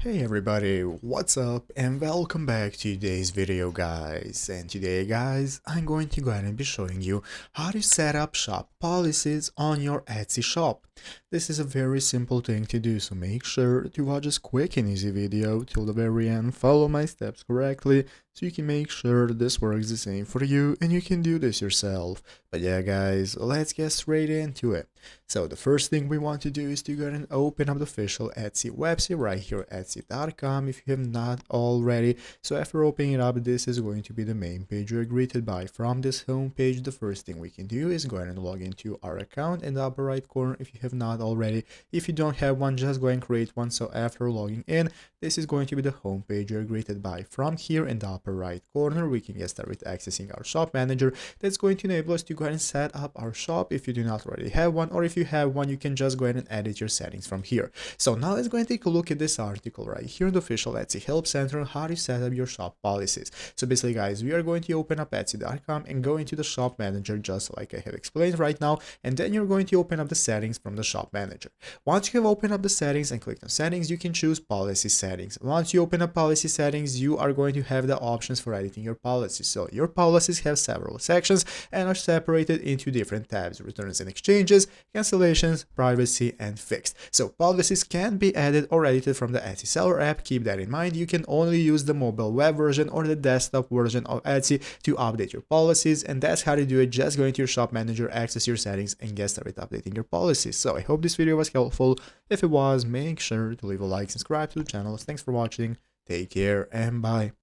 Hey everybody, what's up and welcome back to today's video guys. And today guys, I'm going to go ahead and be showing you how to set up shop policies on your Etsy shop. This is a very simple thing to do, so make sure to watch this quick and easy video till the very end, follow my steps correctly so you can make sure this works the same for you and you can do this yourself. But yeah guys, let's get straight into it. So the first thing we want to do is to go ahead and open up the official Etsy website right here, etsy.com, if you have not already. So after opening it up, this is going to be the main page you're greeted by. From this home page, the first thing we can do is go ahead and log into our account in the upper right corner if you have not already. If you don't have one, just go and create one. So after logging in, this is going to be the home page you're greeted by. From here in the upper right corner, we can get started with accessing our shop manager. That's going to enable us to go ahead and set up our shop if you do not already have one, or if you have one, you can just go ahead and edit your settings from here. So now let's go and take a look at this article right here in the official Etsy Help Center on how to set up your shop policies. So basically guys, we are going to open up Etsy.com and go into the shop manager just like I have explained right now, and then you're going to open up the settings from the shop manager. Once you have opened up the settings and clicked on settings, you can choose policy settings. Once you open up policy settings, you are going to have the options for editing your policies. So your policies have several sections and are separated into different tabs: returns and exchanges, cancellations, privacy, and fixed. So policies can be added or edited from the Etsy seller app. Keep that in mind. You can only use the mobile web version or the desktop version of Etsy to update your policies, and that's how to do it. Just go into your shop manager, access your settings, and get started updating your policies. So I hope this video was helpful. If it was, make sure to leave a like, subscribe to the channel. Thanks for watching. Take care and bye.